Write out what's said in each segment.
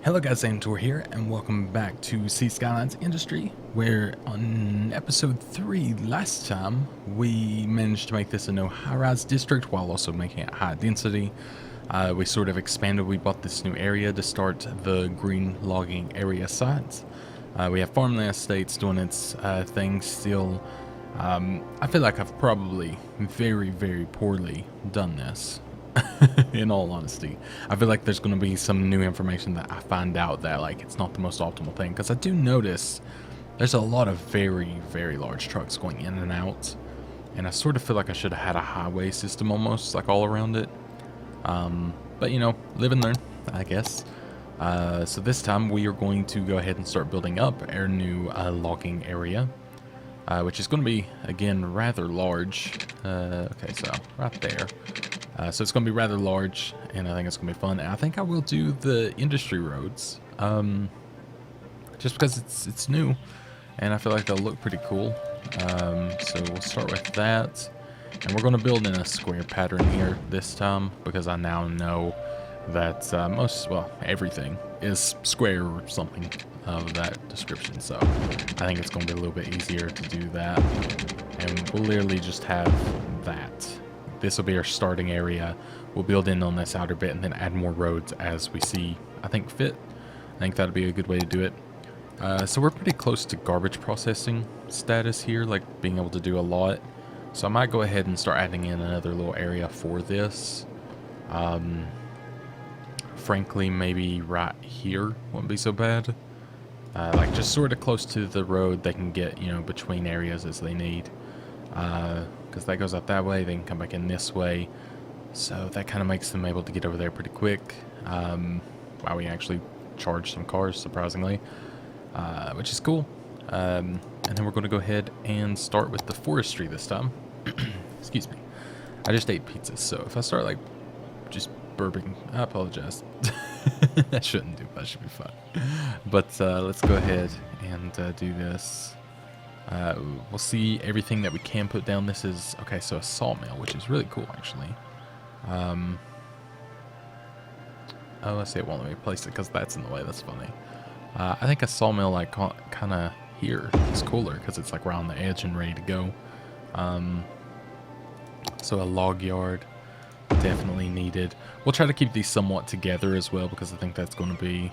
Hello guys, Zanitor here, and welcome back to Skylines Industry, where on episode 3 last time, we managed to make this a no high-rise district while also making it high density. We sort of expanded, we bought this new area to start the green logging area sites. We have farmland estates doing its thing still. I feel like I've probably very poorly done this. In all honesty, I feel like there's going to be some new information that I find out that like it's not the most optimal thing, because I do notice there's a lot of very large trucks going in and out, and I sort of feel like I should have had a highway system almost like all around it. But you know, live and learn, I guess. So this time we are going to go ahead and start building up our new logging area, which is going to be again rather large. Okay, so right there. So it's going to be rather large, and I think it's going to be fun. And I think I will do the industry roads, just because it's new, and I feel like they'll look pretty cool. So we'll start with that, and we're going to build in a square pattern here this time, because I now know that everything is square or something of that description. So I think it's going to be a little bit easier to do that, and we'll literally just have that. This will be our starting area. We'll build in on this outer bit and then add more roads as we see, I think, fit. I think that'd be a good way to do it. So we're pretty close to garbage processing status here, like being able to do a lot. So I might go ahead and start adding in another little area for this. Frankly, maybe right here wouldn't be so bad. Like just sort of close to the road they can get, you know, between areas as they need. Because that goes out that way, they can come back in this way, so that kind of makes them able to get over there pretty quick. Wow, we actually charged some cars, surprisingly, which is cool. And then we're going to go ahead and start with the forestry this time. Excuse me. I just ate pizzas, so if I start like just burping, I apologize. I shouldn't do that, should be fine. But let's go ahead and do this. We'll see everything that we can put down. This is, okay, so a sawmill, which is really cool, actually. Oh, let's see, it won't let me place it because that's in the way. That's funny. I think a sawmill, like, kind of here is cooler because it's, like, right on the edge and ready to go. So a log yard, definitely needed. We'll try to keep these somewhat together as well, because I think that's going to be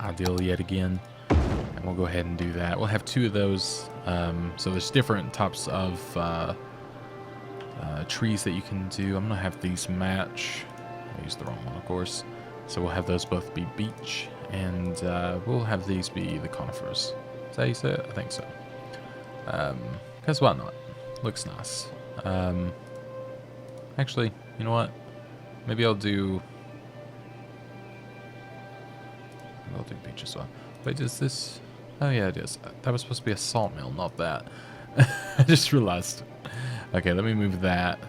ideal yet again. And we'll go ahead and do that. We'll have 2 of those. So there's different types of trees that you can do. I'm going to have these match. I used the wrong one, of course. So we'll have those both be beech, and we'll have these be the conifers. Is that how you say it? I think so. Because why not? Looks nice. Actually, you know what? Maybe I'll do beech as well. Wait, is this... Oh yeah, it is. That was supposed to be a sawmill, not that. I just realized. Okay, let me move that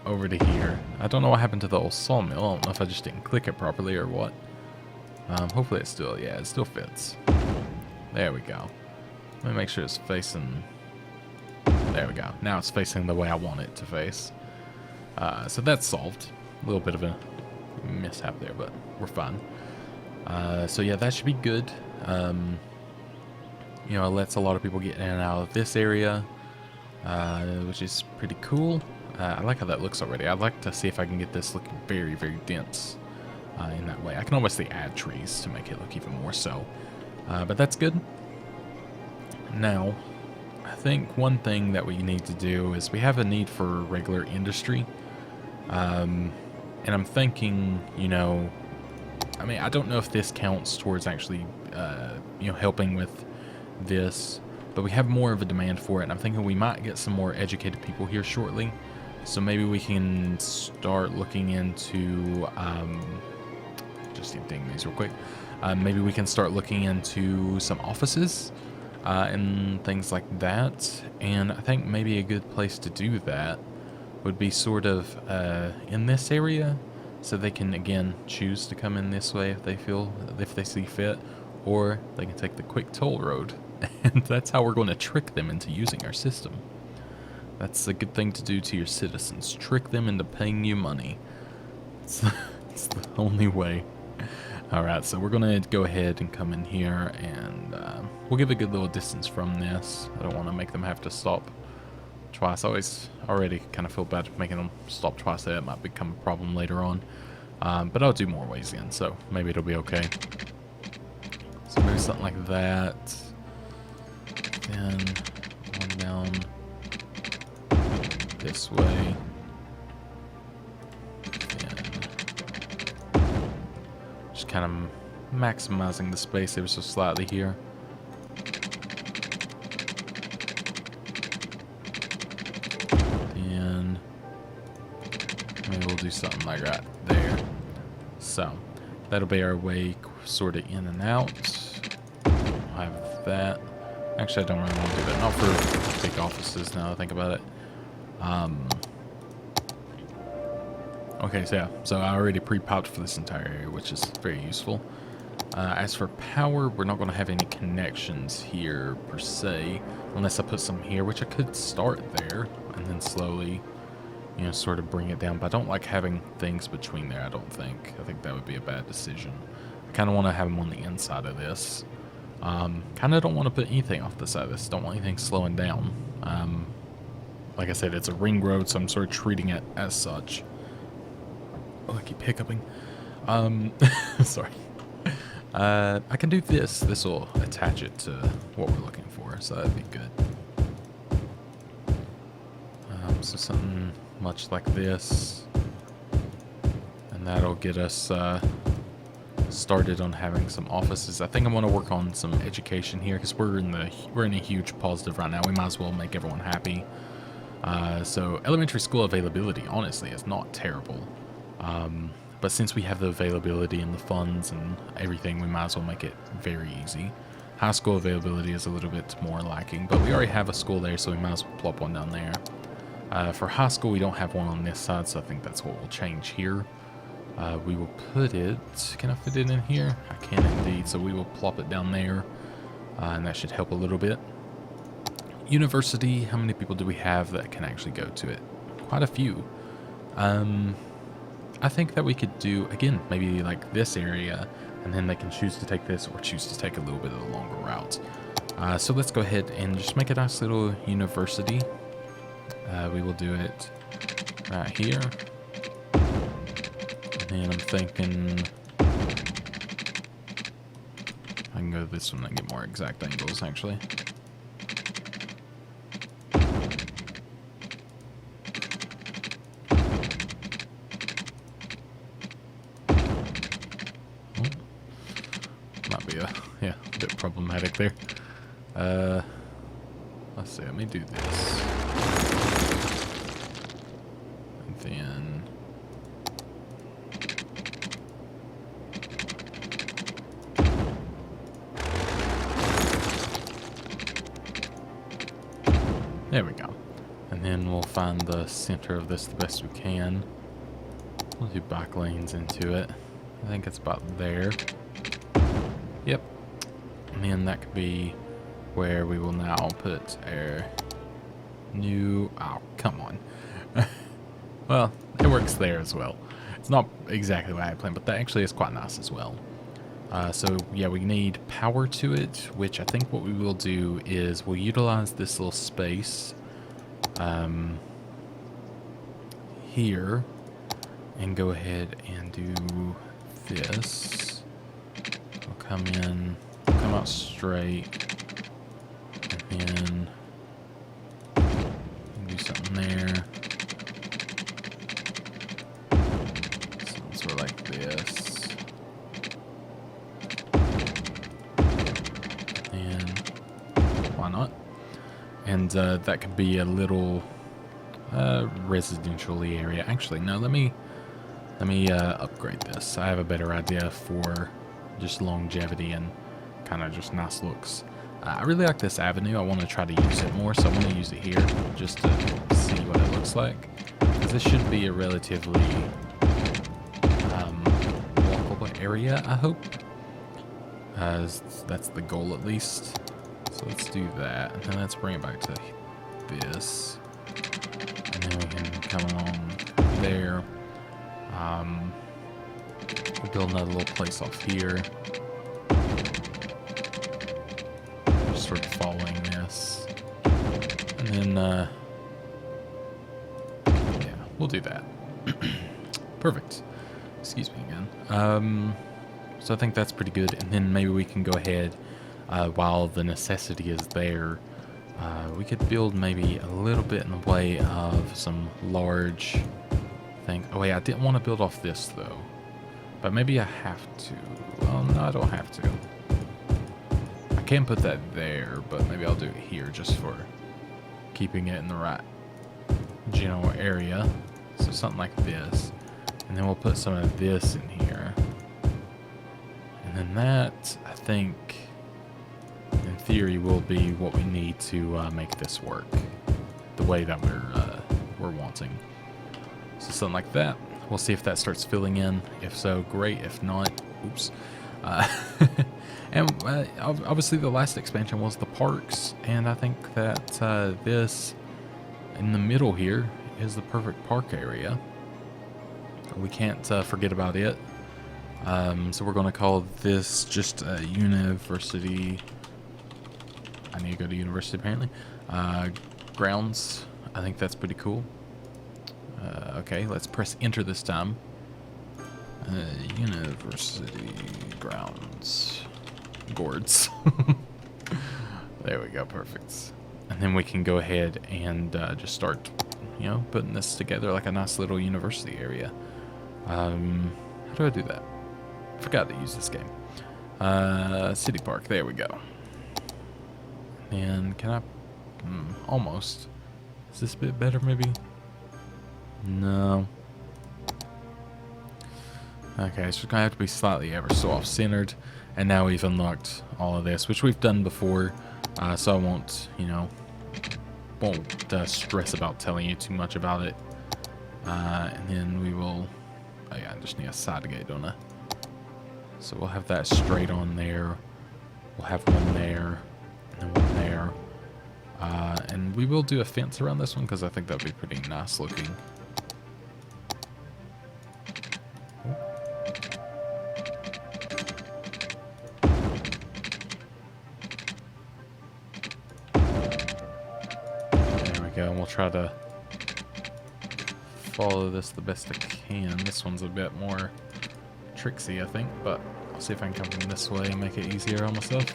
over to here. I don't know what happened to the old sawmill. I don't know if I just didn't click it properly or what. Hopefully it still, yeah, it still fits. There we go. Let me make sure it's facing... There we go. Now it's facing the way I want it to face. So that's solved. A little bit of a mishap there, but we're fine. So yeah, that should be good. You know, it lets a lot of people get in and out of this area, which is pretty cool. I like how that looks already. I'd like to see if I can get this looking very dense in that way. I can obviously add trees to make it look even more so, but that's good. Now, I think one thing that we need to do is we have a need for regular industry, and I'm thinking, you know, I mean, I don't know if this counts towards actually, you know, helping with this, but we have more of a demand for it, and I'm thinking we might get some more educated people here shortly. So maybe we can start looking into, just emptying these real quick. Maybe we can start looking into some offices and things like that. And I think maybe a good place to do that would be sort of in this area. So they can, again, choose to come in this way if they see fit, or they can take the quick toll road. And that's how we're going to trick them into using our system. That's a good thing to do to your citizens. Trick them into paying you money. It's the only way. Alright, so we're going to go ahead and come in here, and we'll give a good little distance from this. I don't want to make them have to stop twice. I already kind of feel bad making them stop twice there. It might become a problem later on. But I'll do more ways in, so maybe it'll be okay. So maybe something like that. Then one down this way. Just kind of maximizing the space ever so slightly here. And maybe we'll do something like that there. So that'll be our way sort of in and out. I'll have that. Actually, I don't really want to do that. Not for big offices now that I think about it. Okay, so yeah. So I already pre-popped for this entire area, which is very useful. As for power, we're not going to have any connections here, per se. Unless I put some here, which I could start there. And then slowly, you know, sort of bring it down. But I don't like having things between there, I don't think. I think that would be a bad decision. I kind of want to have them on the inside of this. Kind of don't want to put anything off the side of this. Don't want anything slowing down. Like I said, it's a ring road, so I'm sort of treating it as such. Oh, I keep hiccuping. Sorry. I can do this. This will attach it to what we're looking for, so that'd be good. So something much like this. And that'll get us started on having some offices. I think I'm going to work on some education here because we're in a huge positive right now. We might as well make everyone happy. So elementary school availability, honestly, is not terrible. But since we have the availability and the funds and everything, we might as well make it very easy. High school availability is a little bit more lacking, but we already have a school there, so we might as well plop one down there. For high school, we don't have one on this side, so I think that's what will change here. We will put it... Can I fit it in here? I can indeed, so we will plop it down there, and that should help a little bit. University, how many people do we have that can actually go to it? Quite a few. I think that we could do, again, maybe like this area, and then they can choose to take this or choose to take a little bit of the longer route. So let's go ahead and just make a nice little university. We will do it right here. And I'm thinking I can go to this one and get more exact angles, actually. A bit problematic there. Let's see, let me do this. And then there we go. And then we'll find the center of this the best we can. We'll do back lanes into it. I think it's about there. Yep. And then that could be where we will now put our new... Oh, come on. Well, it works there as well. It's not exactly what I planned, but that actually is quite nice as well. So, yeah, we need power to it, which I think what we will do is we'll utilize this little space here and go ahead and do this. We'll come in... Come out straight, and then do something there. Something sort of like this, and why not? And that could be a little residential-y area. Actually, no. Let me upgrade this. I have a better idea for just longevity and kind of just nice looks. I really like this avenue. I want to try to use it more, so I'm going to use it here just to see what it looks like. Because this should be a relatively walkable area, I hope. That's the goal at least. So let's do that, and then let's bring it back to this. And then we can come along there. We'll build another little place off here. Just sort of following this. And then, yeah, we'll do that. Perfect. Excuse me again. So I think that's pretty good. And then maybe we can go ahead, while the necessity is there, we could build maybe a little bit in the way of some large thing. Oh wait, I didn't want to build off this though. But maybe I have to. Well, no, I don't have to. I can put that there, but maybe I'll do it here just for keeping it in the right general area. So something like this. And then we'll put some of this in here. And then that, I think, in theory, will be what we need to make this work the way that we're wanting. So something like that. We'll see if that starts filling in. If so, great. If not, oops. And obviously the last expansion was the parks, and I think that this in the middle here is the perfect park area. We can't forget about it. So we're going to call this just University. I need to go to university apparently. Grounds. I think that's pretty cool. Okay, let's press enter this time. University grounds. Gourds. There we go, perfect. And then we can go ahead and just start, putting this together like a nice little university area. How do I do that? I forgot to use this game. City Park, there we go. And can I... almost. Is this a bit better maybe? No. Okay, so it's going to have to be slightly ever so off-centered. And now we've unlocked all of this, which we've done before. So I won't, won't stress about telling you too much about it. And then we will... Oh yeah, I just need a side gate, don't I? So we'll have that straight on there. We'll have one there. And then one there. And we will do a fence around this one because I think that would be pretty nice looking. There we go, and we'll try to follow this the best I can. This one's a bit more tricksy, I think, but I'll see if I can come from this way and make it easier on myself.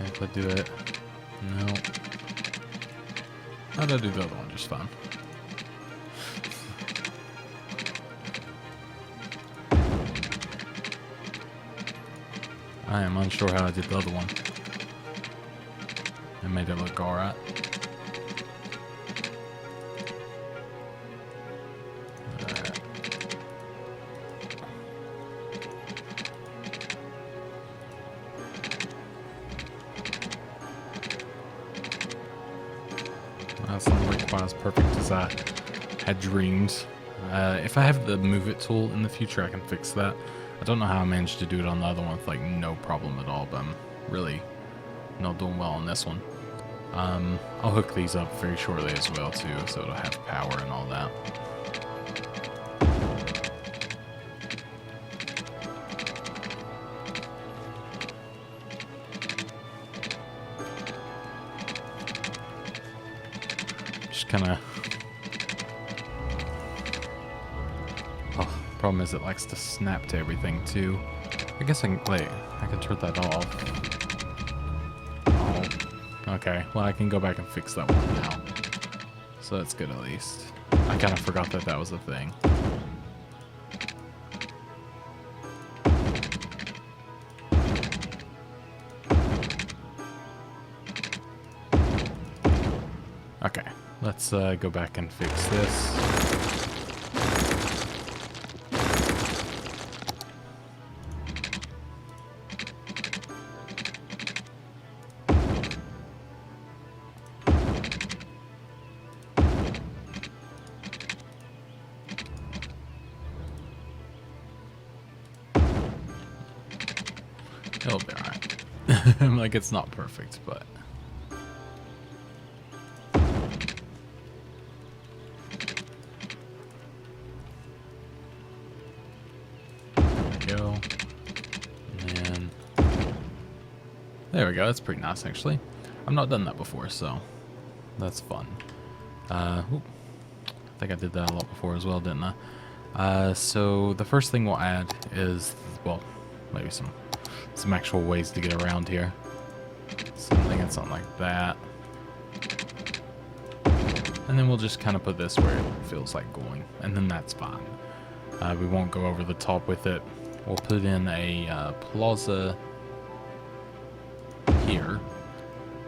If I do it, no. How did I do the other one? Just fine. I am unsure how I did the other one. I made it look alright. That's not quite as perfect as I had dreamed. If I have the move it tool in the future, I can fix that. I don't know how I managed to do it on the other one with like no problem at all, but I'm really not doing well on this one. I'll hook these up very shortly as well too, so it'll have power and all that. Just kind of... Problem is it likes to snap to everything too. I guess I can... Wait, I can turn that off. Oh, okay. Well, I can go back and fix that one now. So that's good at least. I kind of forgot that that was a thing. Okay, let's go back and fix this. Like, it's not perfect, but... Go. And there we go. That's pretty nice, actually. I've not done that before, so that's fun. I think I did that a lot before as well, didn't I? So the first thing we'll add is, well, maybe some actual ways to get around here. Something like that. And then we'll just kind of put this where it feels like going, and then that's fine. We won't go over the top with it. We'll put in a plaza here.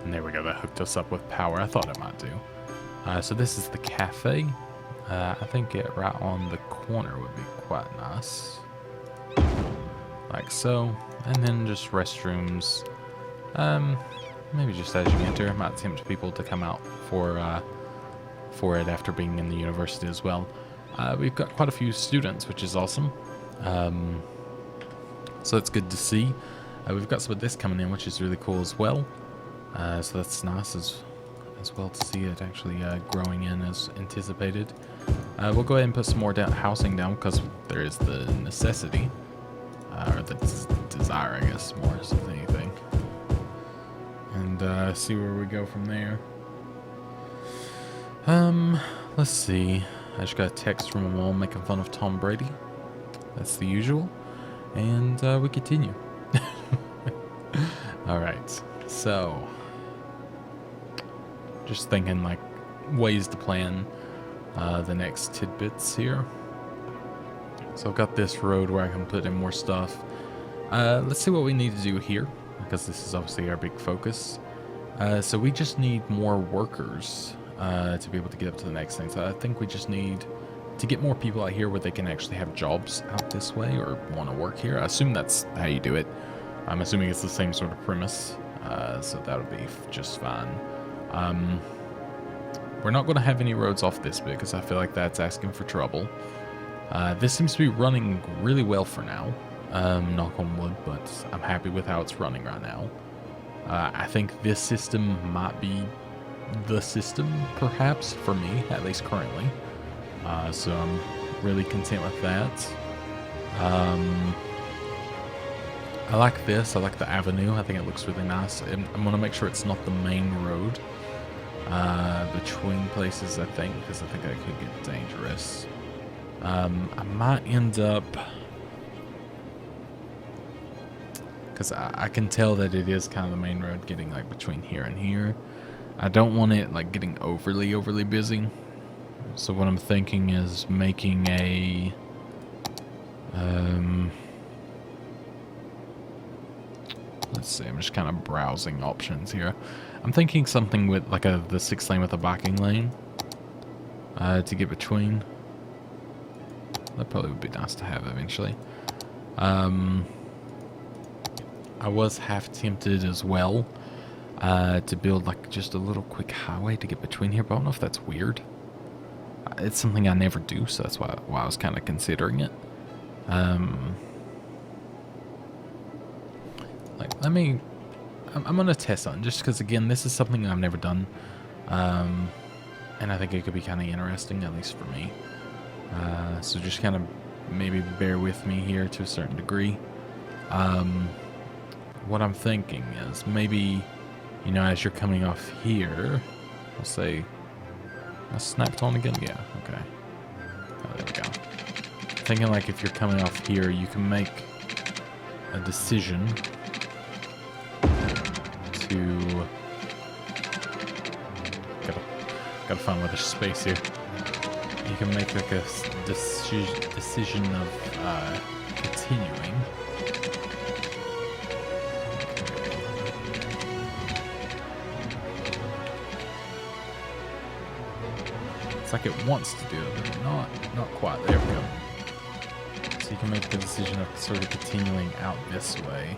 And there we go, that hooked us up with power. I thought it might do. So this is the cafe. I think it right on the corner would be quite nice. Like so. And then just restrooms. Maybe just as you enter. It might tempt people to come out for it after being in the university as well. We've got quite a few students, which is awesome. So it's good to see. We've got some of this coming in, which is really cool as well. So that's nice as well to see it actually growing in as anticipated. We'll go ahead and put some more housing down because there is the necessity, or the desire, I guess, more so than anything. And see where we go from there. Let's see. I just got a text from a mom making fun of Tom Brady. That's the usual. And we continue. Alright, so just thinking like ways to plan the next tidbits here. So I've got this road where I can put in more stuff. Let's see what we need to do here, because this is obviously our big focus. So we just need more workers to be able to get up to the next thing. So I think we just need to get more people out here where they can actually have jobs out this way or want to work here. I assume that's how you do it. I'm assuming it's the same sort of premise, so that'll be just fine. We're not going to have any roads off this bit because I feel like that's asking for trouble. This seems to be running really well for now, knock on wood, but I'm happy with how it's running right now. I think this system might be the system, perhaps, for me, at least currently. So I'm really content with that. I like this. I like the avenue. I think it looks really nice. I'm going to make sure it's not the main road between places, I think, because I think that could get dangerous. I might end up... because I can tell that it is kind of the main road getting like between here and here. I don't want it like getting overly busy. So what I'm thinking is making a... let's see, I'm just kind of browsing options here. I'm thinking something with like the 6 lane with a biking lane to get between. That probably would be nice to have eventually. I was half tempted as well to build like just a little quick highway to get between here, but I don't know if that's weird. It's something I never do, so that's why I was kind of considering it. Like, I'm gonna test on just because, again, this is something I've never done, and I think it could be kind of interesting, at least for me. So just kind of maybe bear with me here to a certain degree. What I'm thinking is maybe, you know, as you're coming off here, I'll say, I snapped on again? Yeah, okay. Oh, there we go. Thinking like if you're coming off here, you can make a decision to... Gotta find where there's space here. You can make like a decision of continuing. It's like it wants to do it, but not quite. There we go. So you can make the decision of sort of continuing out this way.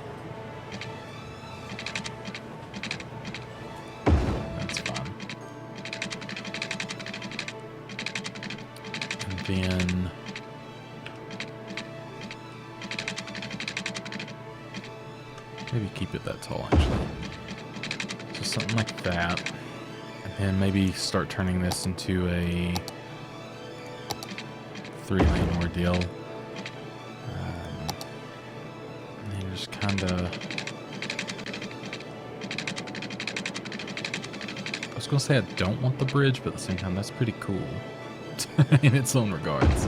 That's fun. And then... Maybe keep it that tall, actually. So something like that. And then maybe start turning this into a 3-lane ordeal. And then just kind of... I was going to say I don't want the bridge, but at the same time, that's pretty cool in its own regards.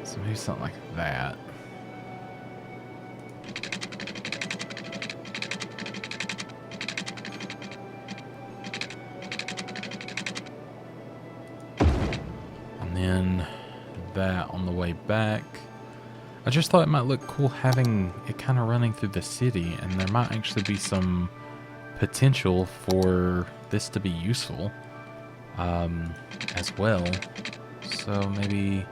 So maybe something like that. And then that on the way back. I just thought it might look cool having it kind of running through the city, and there might actually be some potential for this to be useful as well. So maybe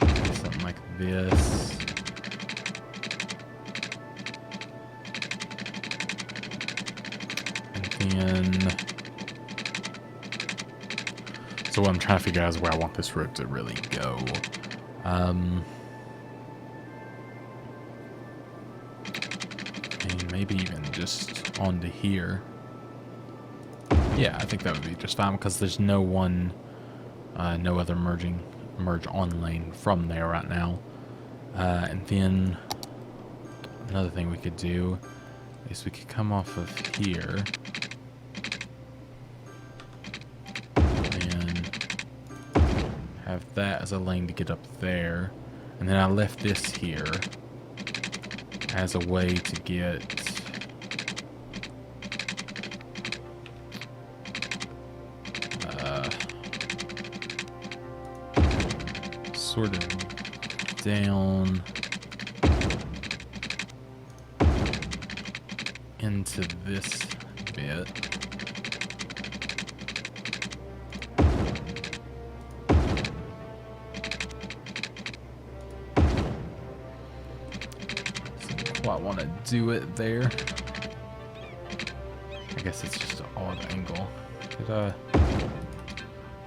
something like this. And then, so what I'm trying to figure out is where I want this road to really go. And maybe even just onto here. Yeah, I think that would be just fine because there's no other merge on lane from there right now. And then another thing we could do is we could come off of here and have that as a lane to get up there. And then I left this here as a way to get sort of down into this bit. Didn't quite want to do it there. I guess it's just an odd angle. Could I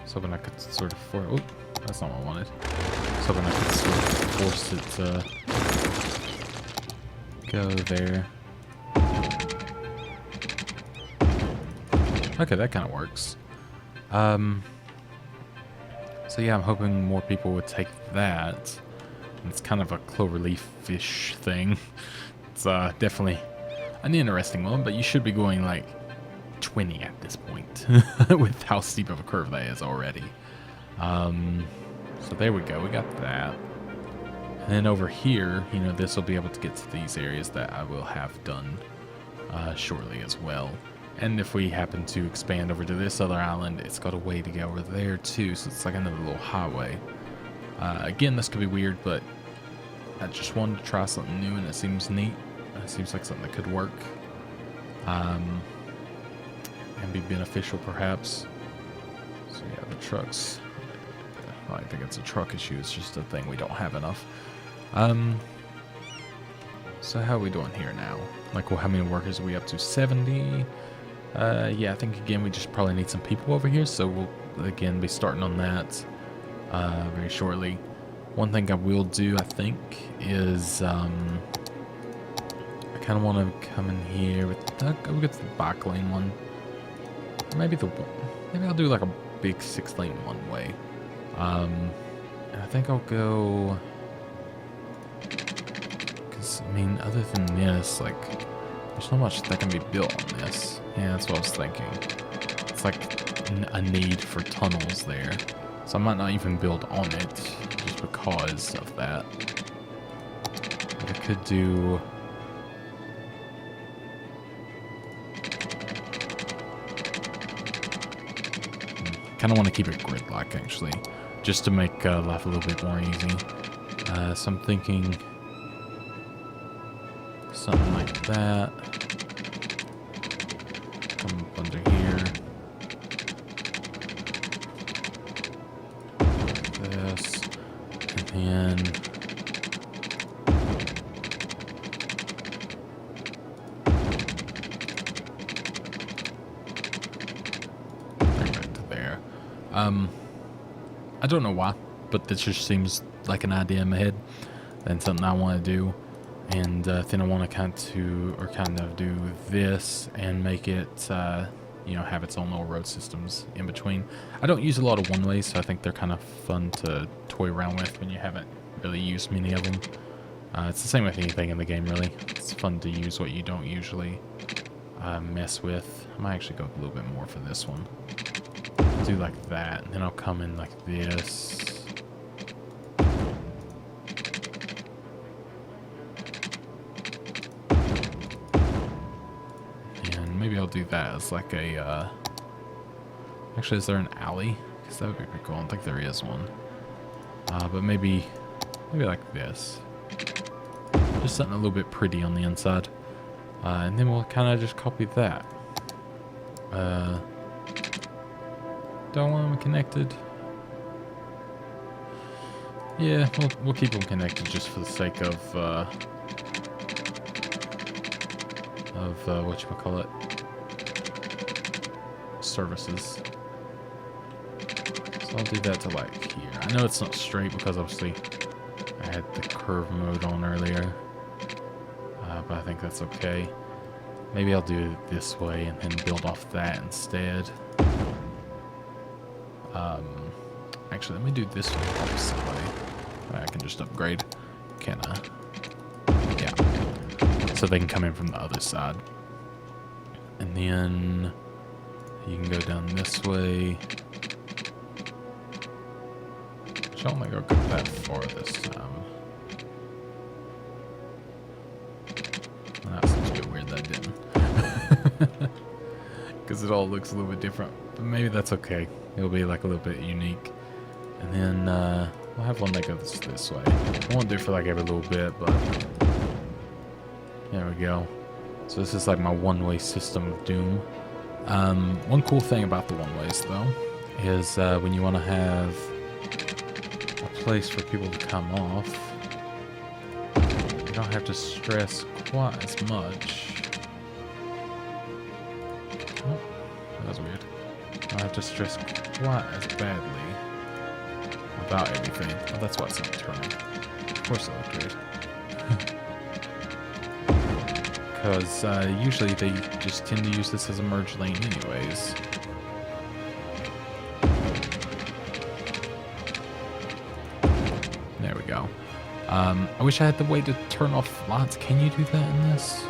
was hoping I could sort of oh, that's not what I wanted. So then I could sort of force it to go there. Okay, that kind of works. So yeah, I'm hoping more people would take that. It's kind of a cloverleaf-ish thing. It's definitely an interesting one, but you should be going like 20 at this point with how steep of a curve that is already. So there we go, we got that. And then over here, you know, this will be able to get to these areas that I will have done shortly as well. And if we happen to expand over to this other island, it's got a way to go over there too, so it's like another little highway. Again, this could be weird, but I just wanted to try something new, and it seems neat. It seems like something that could work. And be beneficial, perhaps. So yeah, the trucks... I don't think it's a truck issue, it's just a thing we don't have enough. So how are we doing here now? Like, well, how many workers are we up to? 70? Yeah, I think, again, we just probably need some people over here, so we'll, again, be starting on that very shortly. One thing I will do, I think, is I kind of want to come in here with the, go get the back lane one. Maybe I'll do like a big 6-lane one-way. And I think I'll go, because, I mean, other than this, like, there's not much that can be built on this. Yeah, that's what I was thinking. It's like a need for tunnels there. So I might not even build on it, just because of that. But I could do... kind of want to keep it grid-like, actually, just to make life a little bit more easy. So I'm thinking something like that. Come up under here. This. And then... bring back to there. I don't know why, but this just seems like an idea in my head. Then something I want to do. And then I want to kind of do this and make it, you know, have its own little road systems in between. I don't use a lot of one-ways, so I think they're kind of fun to toy around with when you haven't really used many of them. It's the same with anything in the game, really. It's fun to use what you don't usually mess with. I might actually go a little bit more for this one. Do like that, and then I'll come in like this. And maybe I'll do that as like a, actually, is there an alley? Because that would be pretty cool. I don't think there is one. But maybe like this. Just something a little bit pretty on the inside. And then we'll kind of just copy that. Don't want them connected. Yeah, we'll keep them connected just for the sake of whatchamacallit, services. So I'll do that to like here. I know it's not straight because obviously I had the curve mode on earlier, but I think that's okay. Maybe I'll do it this way and then build off that instead. Actually, let me do this one the opposite way. I can just upgrade. Can I? Yeah. So they can come in from the other side. And then you can go down this way. Which I don't think I'll go that far this time. That seems a bit weird that I didn't. Because it all looks a little bit different. But maybe that's okay. It'll be like a little bit unique. And then we'll have one that goes this way. I won't do it for like every little bit, but there we go. So this is like my one-way system of doom. One cool thing about the one-ways though is when you want to have a place for people to come off, you don't have to stress quite as much. Oh, that was weird. I don't have to stress quite as badly about everything. Oh, that's why it's not turning. Of course it looked weird. Because usually they just tend to use this as a merge lane anyways. There we go. I wish I had the way to turn off lots. Can you do that in this?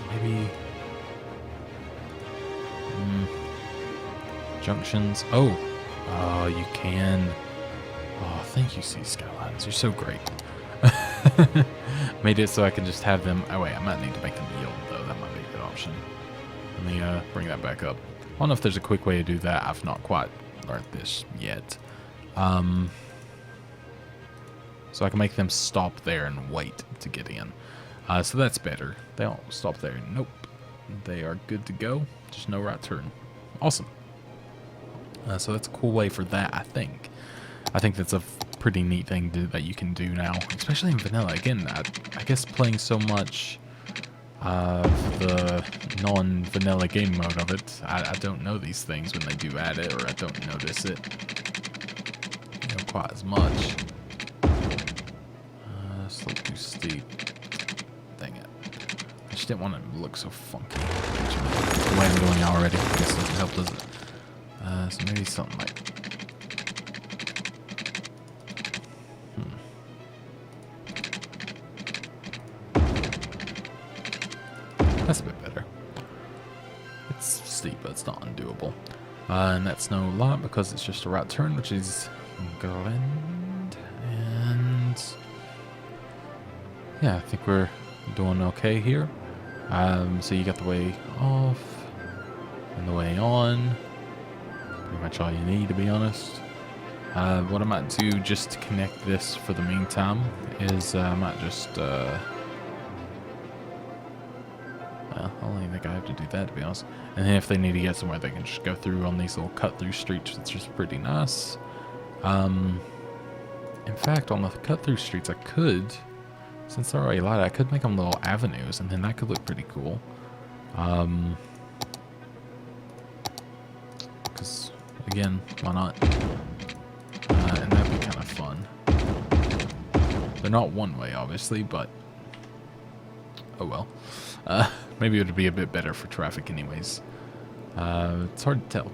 Maybe... junctions. Oh, you can. Oh, thank you, Skylines. You're so great. Made it so I can just have them. Oh wait, I might need to make them yield though. That might be a good option. Let me bring that back up. I don't know if there's a quick way to do that. I've not quite learned this yet. So I can make them stop there and wait to get in. So that's better. They don't stop there. Nope. They are good to go. Just no right turn. Awesome. So that's a cool way for that, I think. I think that's a pretty neat thing that you can do now, especially in vanilla. Again, I guess playing so much of the non-vanilla game mode of it, I don't know these things when they do add it, or I don't notice it, you know, quite as much. It's a little too steep. Dang it. I just didn't want it to look so funky. The way I'm doing it already, I guess doesn't help, does it? So maybe something like... That's a bit better. It's steep, but it's not undoable. And that's no lot because it's just a right turn, which is England. And yeah, I think we're doing okay here. So you got the way off and the way on. Pretty much all you need, to be honest. What I might do just to connect this for the meantime is I might just... well, I don't even think I have to do that, to be honest. And then if they need to get somewhere, they can just go through on these little cut-through streets, which is pretty nice. In fact, on the cut-through streets, I could, since they're already light, I could make them little avenues, and then that could look pretty cool. Because, again, why not? And that'd be kind of fun. They're not one way, obviously, but oh well. Maybe it would be a bit better for traffic anyways. It's hard to tell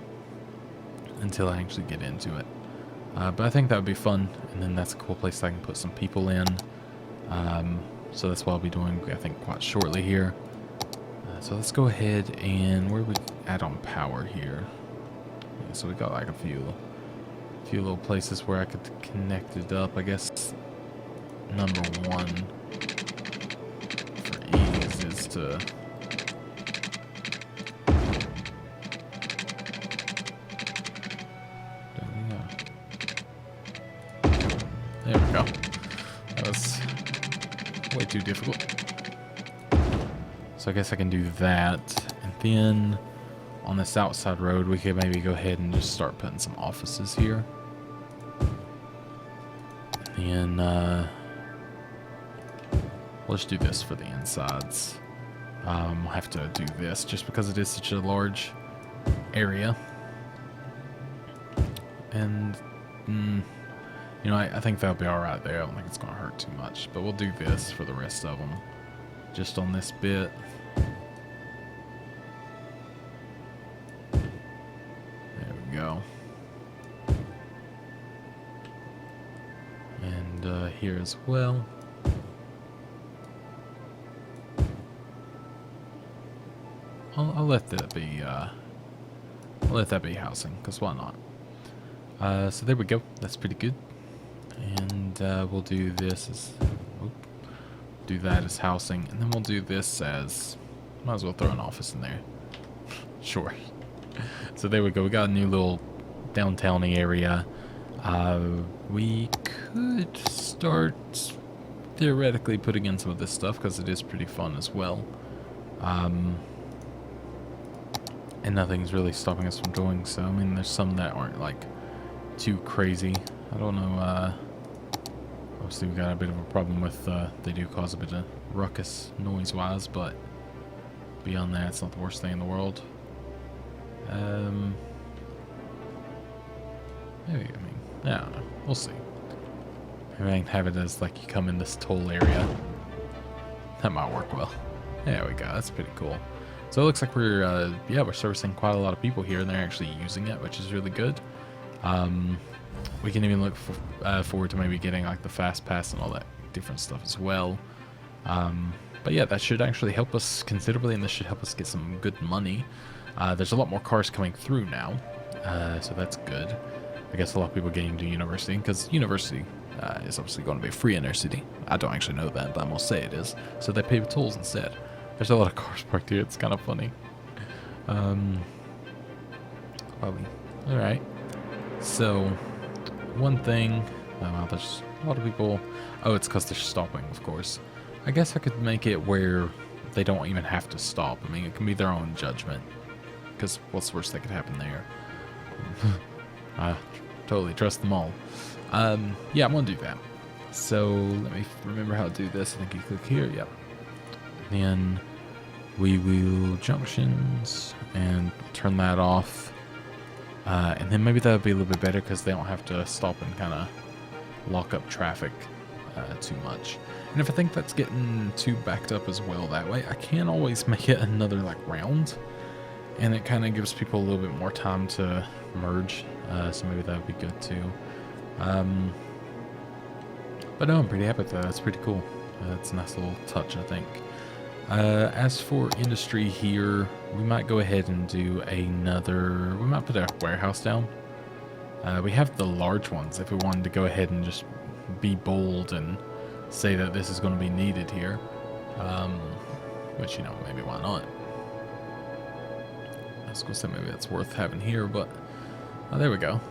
until I actually get into it. But I think that would be fun, and then that's a cool place I can put some people in. So that's what I'll be doing, I think, quite shortly here. So let's go ahead and where we add on power here. Yeah, so we got like a few little places where I could connect it up. I guess number one for ease is to there we go. That was way too difficult. So I guess I can do that. And then on this outside road, we could maybe go ahead and just start putting some offices here. And we'll just do this for the insides. We'll have to do this just because it is such a large area. And you know, I think that'll be alright there. I don't think it's going to hurt too much. But we'll do this for the rest of them. Just on this bit. There we go. And here as well. I'll let that be housing, because why not? So there we go. That's pretty good. And we'll do this as do that as housing, and then we'll do this as, might as well throw an office in there. Sure. So there we go. We got a new little downtown-y area. We could start theoretically putting in some of this stuff because it is pretty fun as well. And nothing's really stopping us from doing so. I mean, there's some that aren't like too crazy. I don't know. Obviously, we got a bit of a problem with they do cause a bit of ruckus noise-wise, but beyond that, it's not the worst thing in the world. Maybe, I mean, I don't know. We'll see. Maybe I can have it as like you come in this toll area. That might work well. There we go. That's pretty cool. So it looks like we're servicing quite a lot of people here, and they're actually using it, which is really good. We can even look forward to maybe getting like the fast pass and all that different stuff as well. But yeah, that should actually help us considerably, and this should help us get some good money. There's a lot more cars coming through now, so that's good. I guess a lot of people getting to university, because university is obviously going to be free in their city. I don't actually know that, but I'm going to say it is. So they pay with tolls instead. There's a lot of cars parked here. It's kind of funny. Alright. So, one thing... well, there's a lot of people... Oh, it's because they're stopping, of course. I guess I could make it where they don't even have to stop. I mean, it can be their own judgment. Because what's the worst that could happen there? I totally trust them all. Yeah, I'm going to do that. So, let me remember how to do this. I think you click here. Yep. Then we will junctions and turn that off. And then maybe that'll be a little bit better because they don't have to stop and kind of lock up traffic too much. And if I think that's getting too backed up as well that way, I can always make it another like round. And it kind of gives people a little bit more time to merge. So maybe that would be good too. But no, I'm pretty happy with that. That's pretty cool. That's a nice little touch, I think. As for industry here, we might go ahead and do another... We might put a warehouse down. We have the large ones if we wanted to go ahead and just be bold and say that this is going to be needed here. Which, you know, maybe why not? I was going to say maybe that's worth having here, but... Oh, there we go.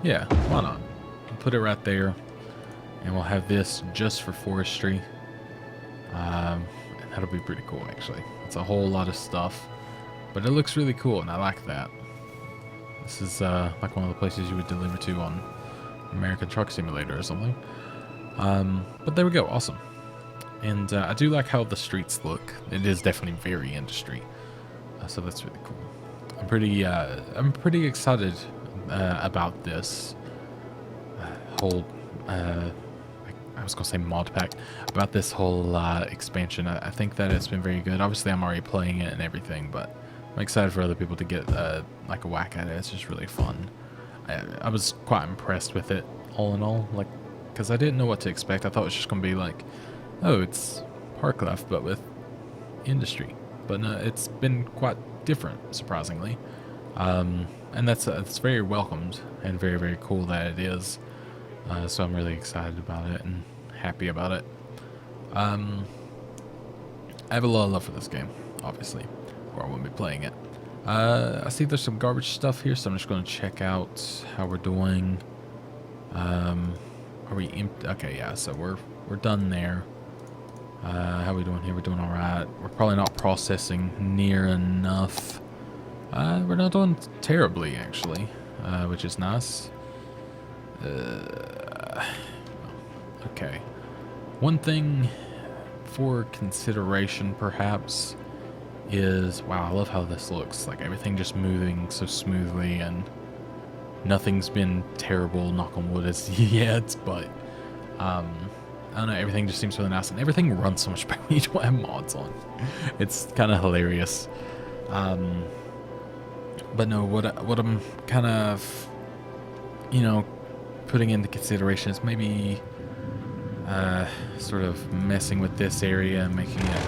Yeah, why not? We'll put it right there. And we'll have this just for forestry. And that'll be pretty cool, actually. It's a whole lot of stuff. But it looks really cool, and I like that. This is like one of the places you would deliver to on American Truck Simulator or something. But there we go, awesome. And I do like how the streets look. It is definitely very industry. So that's really cool. I'm pretty excited about this whole... I was gonna say mod pack, about this whole expansion. I think that it's been very good. Obviously, I'm already playing it and everything, but I'm excited for other people to get like a whack at it. It's just really fun. I was quite impressed with it, all in all, like, because I didn't know what to expect. I thought it was just gonna be like, oh, it's park life, but with industry. But no, it's been quite different, surprisingly. And that's very welcomed and very, very cool that it is. So I'm really excited about it and happy about it. I have a lot of love for this game, obviously, or I wouldn't be playing it. I see there's some garbage stuff here, so I'm just going to check out how we're doing. Are we empty? Okay, yeah, so we're done there. How are we doing here? We're doing all right. We're probably not processing near enough. We're not doing terribly, actually, which is nice. Okay. One thing for consideration, perhaps, is, wow, I love how this looks. Like, everything just moving so smoothly, and nothing's been terrible, knock on wood, as yet, but, I don't know, everything just seems really nice, and everything runs so much better when you don't have mods on. It's kind of hilarious. But no, what I'm kind of, you know, putting into consideration is maybe sort of messing with this area and making it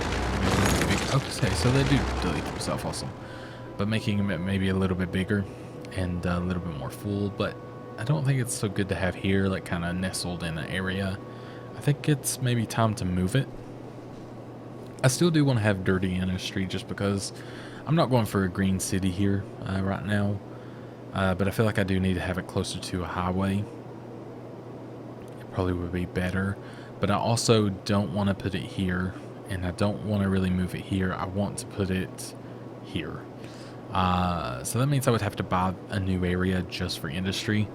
big. Okay, so they do delete themselves, awesome. But making it maybe a little bit bigger and a little bit more full. But I don't think it's so good to have here, like kind of nestled in an area. I think it's maybe time to move it. I still do want to have dirty industry just because I'm not going for a green city here right now. But I feel like I do need to have it closer to a highway. It probably would be better. But I also don't want to put it here. And I don't want to really move it here. I want to put it here. So that means I would have to buy a new area just for industry.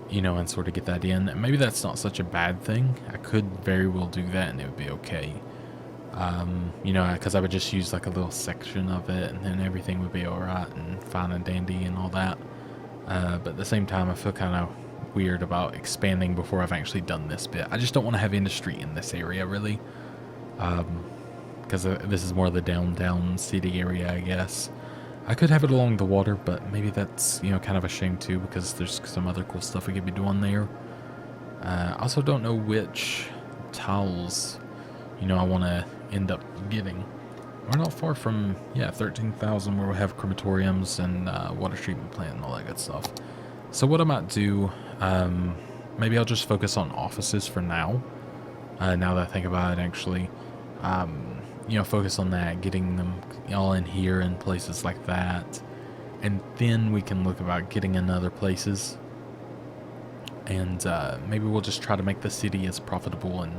You know, and sort of get that in. And maybe that's not such a bad thing. I could very well do that and it would be okay. You know, because I would just use like a little section of it and then everything would be alright and fine and dandy and all that. But at the same time, I feel kind of weird about expanding before I've actually done this bit. I just don't want to have industry in this area, really. Because this is more of the downtown city area, I guess. I could have it along the water, but maybe that's, you know, kind of a shame too, because there's some other cool stuff we could be doing there. I also don't know which tiles, you know, I want to end up getting. We're not far from, yeah, 13,000 where we have crematoriums and water treatment plant and all that good stuff. So what I might do, maybe I'll just focus on offices for now. Now that I think about it, actually. You know, focus on that, getting them all in here and places like that. And then we can look about getting in other places. And maybe we'll just try to make the city as profitable and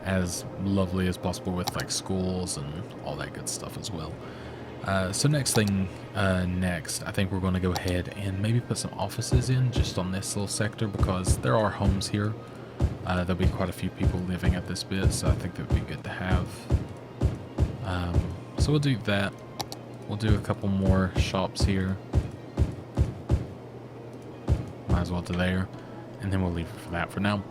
as lovely as possible with like schools and all that good stuff as well. So next, I think we're going to go ahead and maybe put some offices in just on this little sector because there are homes here. There'll be quite a few people living at this bit, so I think that would be good to have. So we'll do that. We'll do a couple more shops here. Might as well do there. And then we'll leave it for that for now.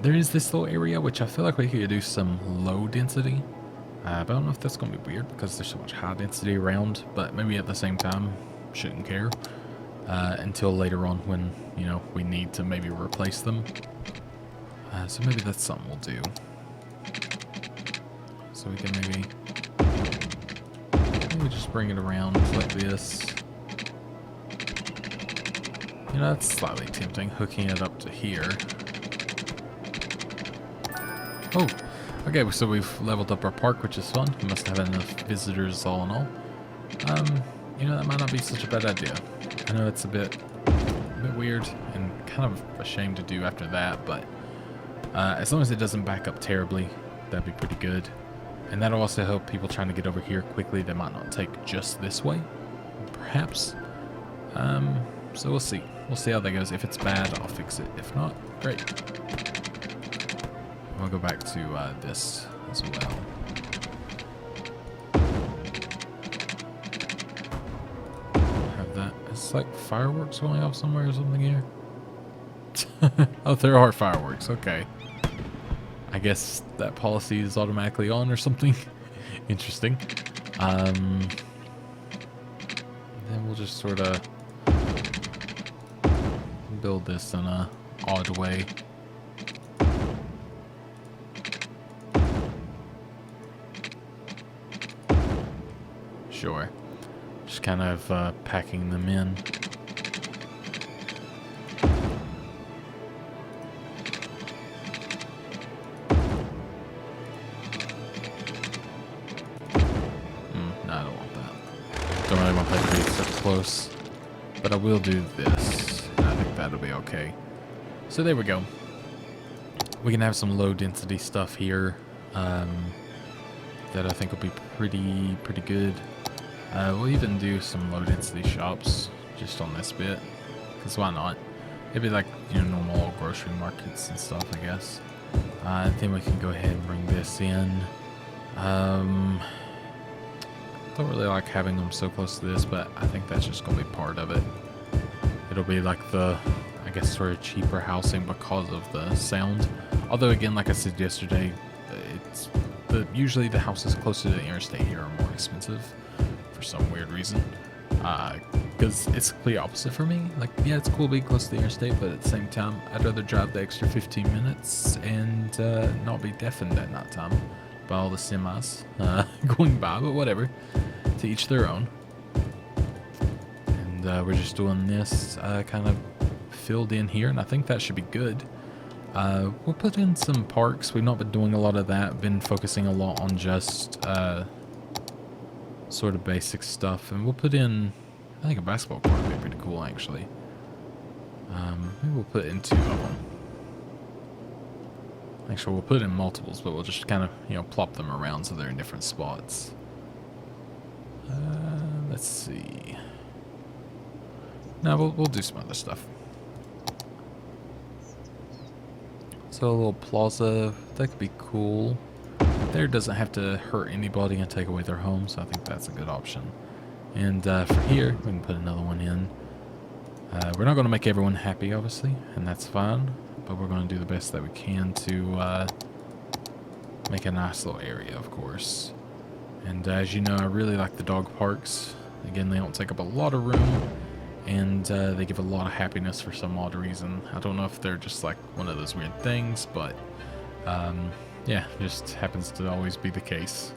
There is this little area which I feel like we could do some low density. But I don't know if that's going to be weird because there's so much high density around. But maybe at the same time, shouldn't care. Until later on when, you know, we need to maybe replace them. So maybe that's something we'll do. So we can maybe just bring it around like this. You know, that's slightly tempting, hooking it up to here. Oh, okay, so we've leveled up our park, which is fun. We must have enough visitors all in all. You know, that might not be such a bad idea. I know it's a bit weird and kind of a shame to do after that, but as long as it doesn't back up terribly, that'd be pretty good. And that'll also help people trying to get over here quickly that might not take just this way, perhaps. So we'll see. We'll see how that goes. If it's bad, I'll fix it. If not, great. I'll go back to this as well. Have that. It's like fireworks going off somewhere or something here. Oh, there are fireworks. Okay. I guess that policy is automatically on or something. Interesting. Then we'll just sort of build this in a odd way. Sure. Just kind of packing them in. No, I don't want that. Don't really want that to be so close. But I will do this. I think that'll be okay. So there we go. We can have some low density stuff here that I think will be pretty good. We'll even do some low density shops just on this bit, because why not? It'd be like, you know, normal grocery markets and stuff, I guess. And then we can go ahead and bring this in. Don't really like having them so close to this, but I think that's just going to be part of it. It'll be like the, I guess, sort of cheaper housing because of the sound. Although, again, like I said yesterday, it's usually the houses closer to the interstate here are more expensive for some weird reason. Because it's the complete opposite for me. Like, yeah, it's cool being close to the interstate, but at the same time, I'd rather drive the extra 15 minutes and not be deafened at that time by all the semis going by, but whatever. To each their own. And we're just doing this kind of filled in here, and I think that should be good. We'll put in some parks. We've not been doing a lot of that. Been focusing a lot on just sort of basic stuff. And we'll put in, I think a basketball court would be pretty cool, actually. Maybe we'll put in 2 of them. Actually, we'll put in multiples, but we'll just kind of, you know, plop them around so they're in different spots. Let's see. No, we'll do some other stuff. So a little plaza, that could be cool. There doesn't have to hurt anybody and take away their home, so I think that's a good option. And for here, we can put another one in. We're not going to make everyone happy, obviously, and that's fine. But we're going to do the best that we can to make a nice little area, of course. And as you know, I really like the dog parks. Again, they don't take up a lot of room, and they give a lot of happiness for some odd reason. I don't know if they're just like one of those weird things, but yeah, it just happens to always be the case.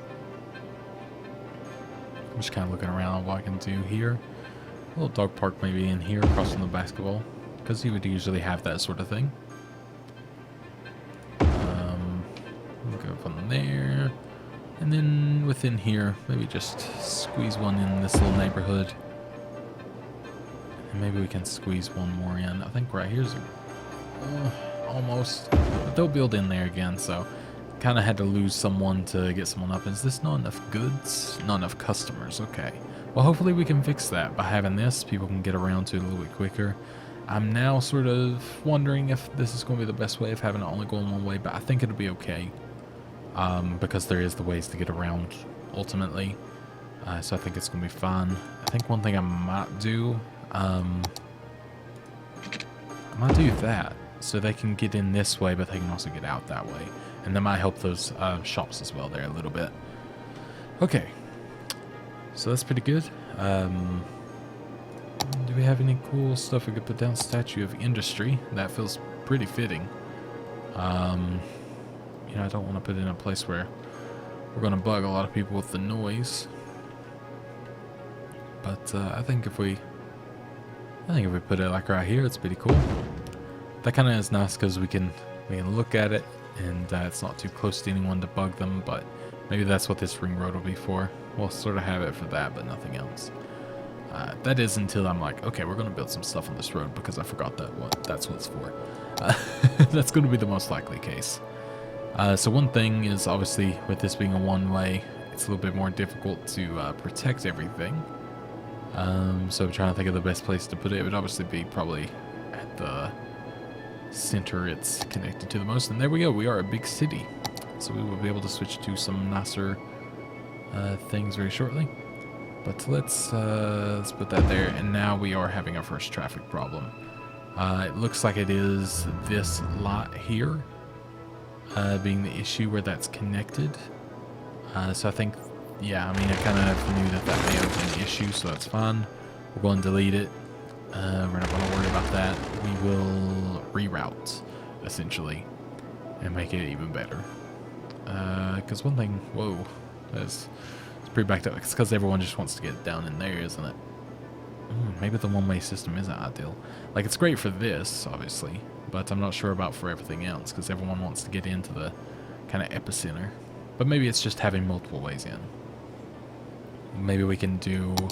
I'm just kind of looking around what I can do here. A little dog park maybe in here across from the basketball, because he would usually have that sort of thing. We'll go from there. And then within here, maybe just squeeze one in this little neighborhood. And maybe we can squeeze one more in. I think right here's almost. But they'll build in there again, so kind of had to lose someone to get someone up. Is this not enough goods? Not enough customers. Okay. Well, hopefully we can fix that by having this. People can get around to it a little bit quicker. I'm now sort of wondering if this is going to be the best way of having it only going one way, but I think it'll be okay. Because there is the ways to get around ultimately. So I think it's going to be fun. I think one thing I might do, I might do that. So they can get in this way, but they can also get out that way. And that might help those shops as well there a little bit. Okay. So that's pretty good. Do we have any cool stuff we could put down? Statue of Industry. That feels pretty fitting. You know, I don't want to put it in a place where we're going to bug a lot of people with the noise. But I think if we put it like right here, it's pretty cool. That kind of is nice because we can look at it and it's not too close to anyone to bug them. But maybe that's what this ring road will be for. We'll sort of have it for that, but nothing else. That is until I'm like, okay, we're going to build some stuff on this road because I forgot that's what it's for. That's going to be the most likely case. So one thing is obviously with this being a one-way, it's a little bit more difficult to protect everything. So I'm trying to think of the best place to put it. It would obviously be probably at the center it's connected to the most. And there we go. We are a big city. So we will be able to switch to some nicer things very shortly. But let's put that there. And now we are having our first traffic problem. It looks like it is this lot here being the issue where that's connected. So I think, yeah, I mean, I kind of knew that that may have been an issue, so that's fine. We're going to delete it. We're not going to worry about that. We will reroute, essentially, and make it even better. Because one thing, whoa, it's pretty backed up. It's because everyone just wants to get down in there, isn't it? Maybe the one-way system isn't ideal. Like, it's great for this, obviously, but I'm not sure about for everything else, because everyone wants to get into the kind of epicenter. But maybe it's just having multiple ways in. Maybe we can do... Well,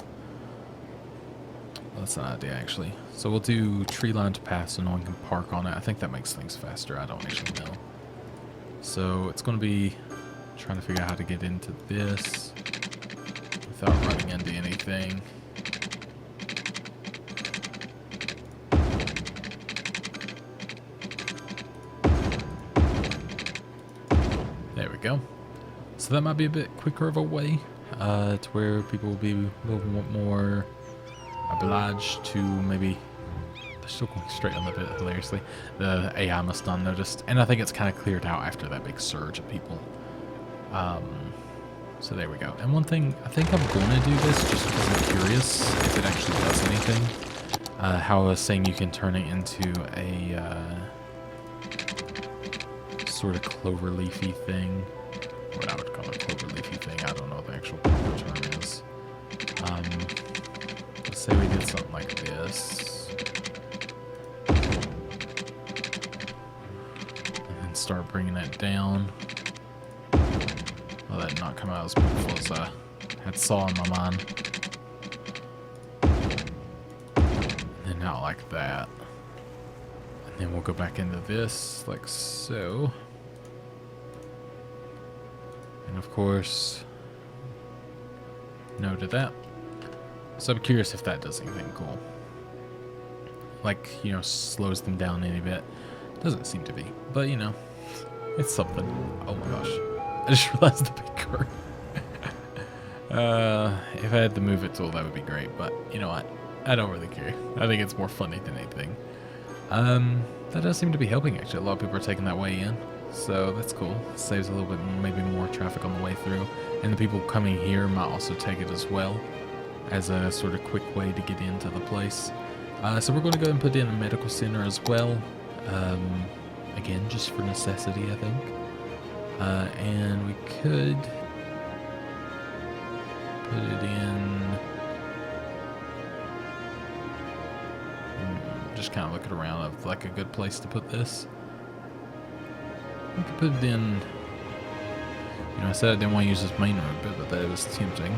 that's an idea, actually. So we'll do tree line to pass so no one can park on it. I think that makes things faster. I don't actually know. So it's going to be trying to figure out how to get into this without running into anything. There we go. So that might be a bit quicker of a way to where people will be a little more obliged to maybe... They're still going straight on the bit, hilariously. The AI must not noticed. And I think it's kind of cleared out after that big surge of people. So there we go. And one thing, I think I'm going to do this just because I'm curious if it actually does anything. How I was saying you can turn it into a sort of clover leafy thing. What I would call a clover leafy thing. I don't know what the actual proper term is. Let's say we did something like this. And then start bringing it down. Well, that did not come out as beautiful as I had saw in my mind. And now like that. And then we'll go back into this, like so. And of course, no to that. So I'm curious if that does anything cool. Like, you know, slows them down any bit. Doesn't seem to be, but you know, it's something. Oh my gosh. I just realized the big car. If I had the move it tool, that would be great, but you know what? I don't really care. I think it's more funny than anything. That does seem to be helping, actually. A lot of people are taking that way in, so that's cool. Saves a little bit, maybe more traffic on the way through. And the people coming here might also take it as well, as a sort of quick way to get into the place. So we're going to go and put in a medical center as well. Again, just for necessity, I think. And we could put it in... Just kind of looking around of like a good place to put this. We could put it in... You know, I said I didn't want to use this main road, but that was tempting.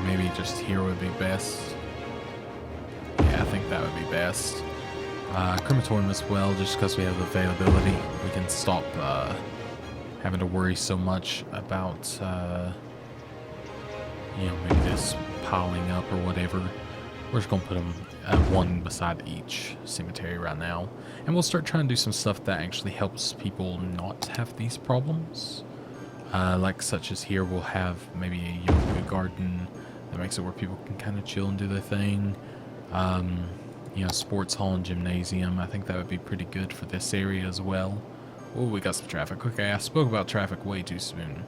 Maybe just here would be best. Yeah, I think that would be best. Crematorium as well, just because we have availability. We can stop having to worry so much about, you know, maybe this piling up or whatever. We're just going to put them one beside each cemetery right now. And we'll start trying to do some stuff that actually helps people not have these problems. Like such as here, we'll have maybe a yoga garden that makes it where people can kind of chill and do their thing. You know, sports hall and gymnasium. I think that would be pretty good for this area as well. Oh, we got some traffic. Okay, I spoke about traffic way too soon.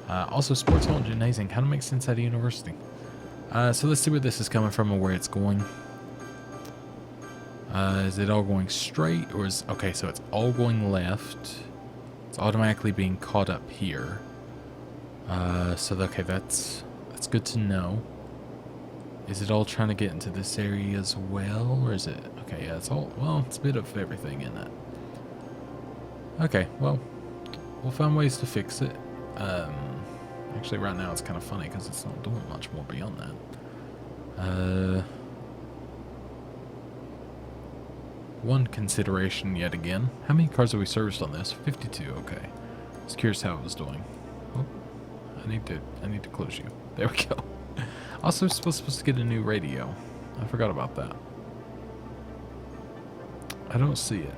Also, sports hall and gymnasium kind of makes sense at a university. So let's see where this is coming from and where it's going. Is it all going straight or is... Okay, so it's all going left. It's automatically being caught up here. Okay, that's good to know. Is it all trying to get into this area as well, or is it... Okay, yeah, it's all... Well, it's a bit of everything in it. Okay, well, we'll find ways to fix it. Actually, right now it's kind of funny because it's not doing much more beyond that. One consideration yet again. How many cars have we serviced on this? 52, okay. I was curious how it was doing. Oh, I need to close you. There we go. Also, supposed to get a new radio. I forgot about that. I don't see it.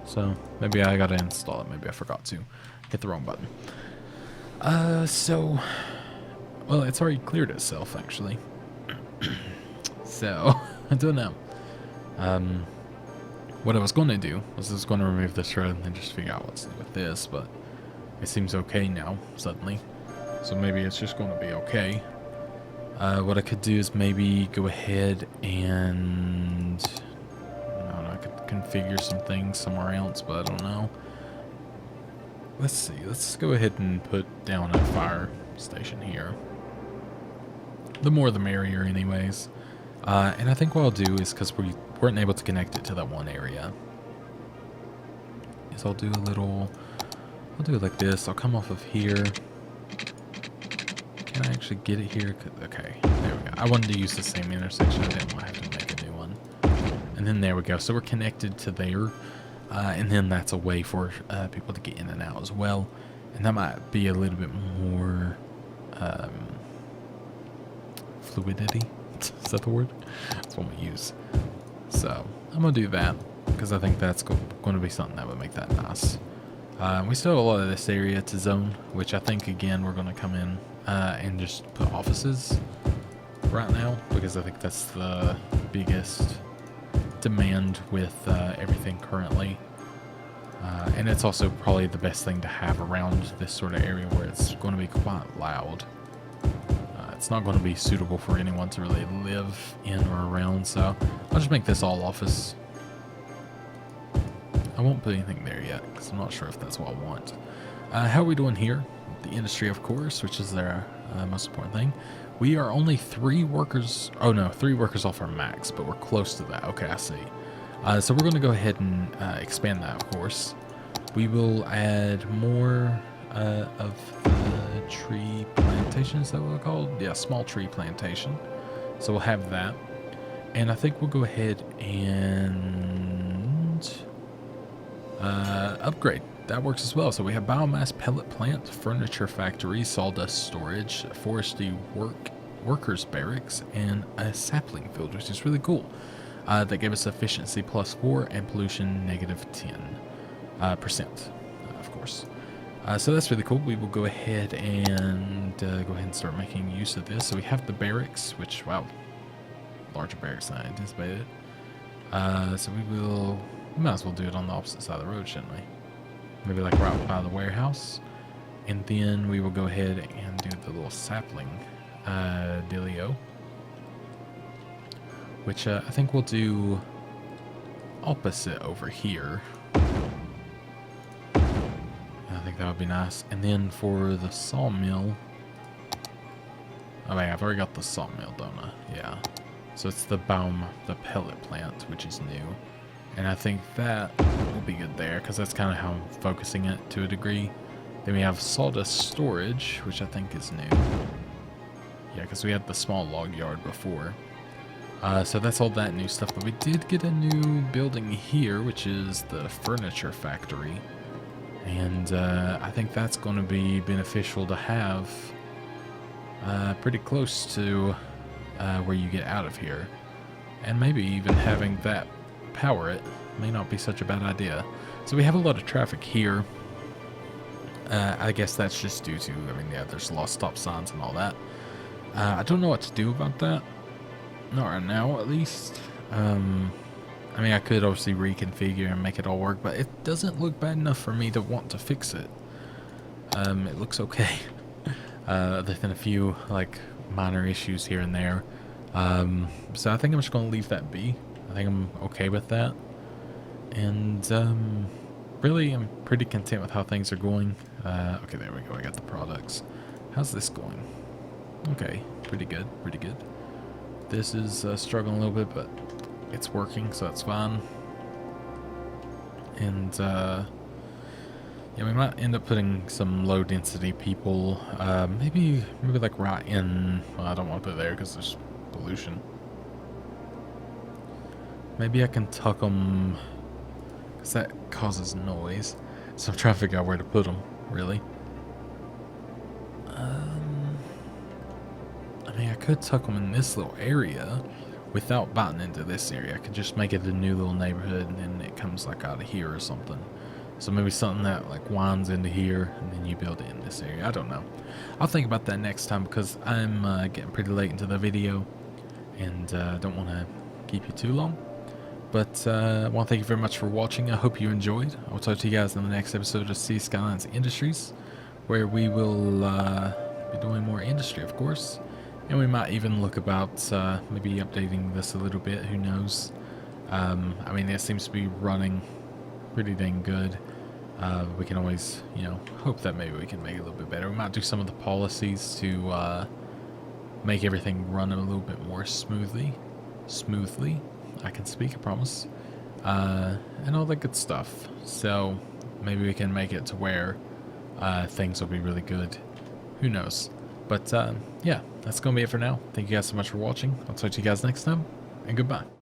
So, maybe I gotta install it. Maybe I forgot to. Hit the wrong button. So, Well, it's already cleared itself, actually. So, I don't know. What I was going to do was just going to remove this road and then just figure out what to do with this, but it seems okay now, suddenly. So maybe it's just going to be okay. What I could do is maybe go ahead and... I don't know, I could configure some things somewhere else, but I don't know. Let's see, let's go ahead and put down a fire station here. The more the merrier anyways. And I think what I'll do is, because we weren't able to connect it to that one area, is I'll do it like this. I'll come off of here. Can I actually get it here? Okay, there we go. I wanted to use the same intersection. I didn't want to have to make a new one. And then there we go. So we're connected to there. And then that's a way for people to get in and out as well. And that might be a little bit more fluidity. Is that the word? That's what we use. So I'm going to do that because I think that's going to be something that would make that nice. We still have a lot of this area to zone, which I think, again, we're going to come in and just put offices right now because I think that's the biggest demand with everything currently. And it's also probably the best thing to have around this sort of area where it's going to be quite loud. It's not going to be suitable for anyone to really live in or around, so I'll just make this all office. I won't put anything there yet because I'm not sure if that's what I want. How are we doing here? The industry, of course, which is their most important thing. We are only 3 workers. Oh no, 3 workers off our max, but we're close to that. Okay, I see. So we're going to go ahead and expand that, of course. We will add more of the tree plantation. Is that what it's called? Yeah, small tree plantation. So we'll have that. And I think we'll go ahead and upgrade. That works as well. So we have biomass pellet plant, furniture factory, sawdust storage, forestry workers barracks, and a sapling field, which is really cool. That gave us efficiency +4 and pollution -10%, of course. So that's really cool. We will go ahead and start making use of this. So we have the barracks, which, wow, larger barracks than I anticipated. So we might as well do it on the opposite side of the road, shouldn't we? Maybe like right by the warehouse. And then we will go ahead and do the little sapling dealio, which I think we'll do opposite over here. I think that would be nice. And then for the sawmill, oh wait, I've already got the sawmill, don't I? Yeah. So it's the pellet plant, which is new. And I think that will be good there, because that's kind of how I'm focusing it to a degree. Then we have sawdust storage, which I think is new. Yeah, because we had the small log yard before. So that's all that new stuff. But we did get a new building here, which is the furniture factory. And I think that's going to be beneficial to have pretty close to where you get out of here. And maybe even having that power it may not be such a bad idea. So we have a lot of traffic here. I guess that's just due to, yeah, there's a lot of stop signs and all that. I don't know what to do about that. Not right now, at least. I could obviously reconfigure and make it all work, but it doesn't look bad enough for me to want to fix it. It looks okay. Other than a few, minor issues here and there. So I think I'm just going to leave that be. I think I'm okay with that. And, really, I'm pretty content with how things are going. Okay, there we go. I got the products. How's this going? Okay, pretty good, pretty good. This is struggling a little bit, but it's working, so that's fine. And, yeah, we might end up putting some low-density people, maybe right in... Well, I don't want to put it there because there's pollution. Maybe I can tuck them, because that causes noise. So I'm trying to figure out where to put them, really. I could tuck them in this little area without biting into this area. I could just make it a new little neighborhood, and then it comes out of here or something. So maybe something that like winds into here and then you build it in this area. I don't know. I'll think about that next time because I'm getting pretty late into the video and don't want to keep you too long. But I want to thank you very much for watching. I hope you enjoyed. I'll talk to you guys in the next episode of Skylines Industries, where we will be doing more industry, of course. And we might even look about maybe updating this a little bit. Who knows? I mean, it seems to be running pretty dang good. We can always, you know, hope that maybe we can make it a little bit better. We might do some of the policies to make everything run a little bit more smoothly. I can speak, I promise. And all that good stuff. So maybe we can make it to where things will be really good. Who knows? But yeah, that's going to be it for now. Thank you guys so much for watching. I'll talk to you guys next time, and goodbye.